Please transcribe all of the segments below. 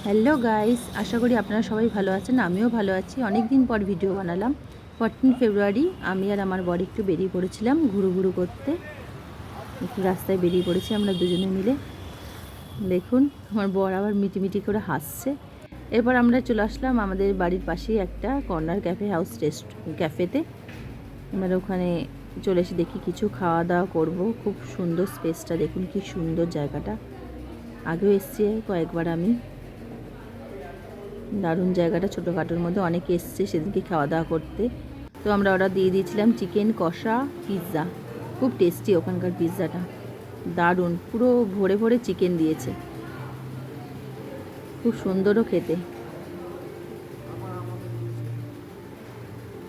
Hello guys, আশা করি আপনারা সবাই ভালো আছেন। আমিও ভালো আছি। অনেক দিন পর ভিডিও বানালাম। 14 ফেব্রুয়ারি আমি আর আমার বর একটু বেরিয়ে পড়েছিলাম ঘুরু করতে। একটু রাস্তায় বেরিয়ে পড়েছি আমরা দুজনে মিলে। দেখুন আমার বর আবার মিটিমিটি করে হাসছে। এরপর আমরা চলে আসলাম আমাদের বাড়ির পাশেই একটা কর্নার ক্যাফেতে। আমরা ওখানে চলে এসে দেখি কিছু খাওয়া দাওয়া করব। খুব সুন্দর স্পেসটা দেখুন, কি সুন্দর জায়গাটা। আগেও এসেছি কয়েকবার আমি। দারুণ জায়গাটা, ছোটোখাটোর মধ্যে অনেকে এসছে সেদিনকে খাওয়া দাওয়া করতে। তো আমরা অর্ডার দিয়ে দিয়েছিলাম চিকেন কষা পিৎজা। খুব টেস্টি ওখানকার পিৎজাটা, দারুণ, পুরো ভরে ভরে চিকেন দিয়েছে, খুব সুন্দরও খেতে।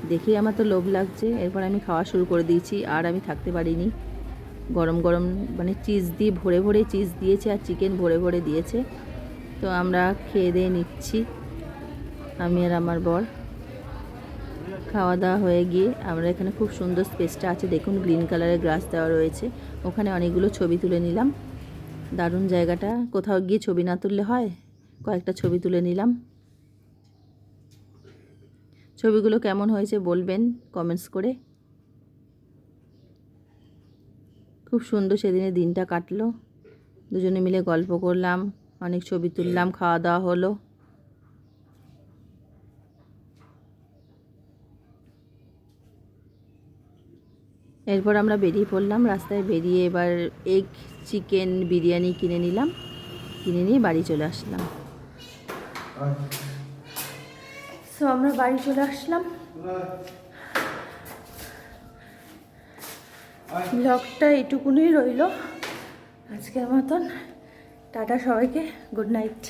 দেখেই আমার তো লোভ লাগছে। এরপর আমি খাওয়া শুরু করে দিয়েছি, আর আমি থাকতে পারিনি। গরম গরম মানে চিজ দিয়ে ভরে ভরে চিজ দিয়েছে আর চিকেন ভরে ভরে দিয়েছে। তো আমরা খেয়ে দিয়ে নিচ্ছি, আমি আর আমার বর। খাওয়া দাওয়া হয়ে গিয়ে আমরা এখানে খুব সুন্দর স্পেসটা আছে দেখুন, গ্রিন কালারের গ্রাস দেওয়া রয়েছে। ওখানে অনেকগুলো ছবি তুলে নিলাম। দারুণ জায়গাটা, কোথাও গিয়ে ছবি না তুললে হয়, কয়েকটা ছবি তুলে নিলাম। ছবিগুলো কেমন হয়েছে বলবেন কমেন্টস করে। খুব সুন্দর সেদিনের দিনটা কাটলো, দুজনে মিলে গল্প করলাম, অনেক ছবি তুললাম, খাওয়া দাওয়া হলো। এরপর আমরা বেরিয়ে পড়লাম। রাস্তায় বেরিয়ে এবার এগ চিকেন বিরিয়ানি কিনে নিলাম, কিনে নিয়ে বাড়ি চলে আসলাম। সো আমরা বাড়ি চলে আসলাম। ব্লগটা এইটুকুনই রইল আজকের মতন। টাটা সবাইকে, গুড নাইট।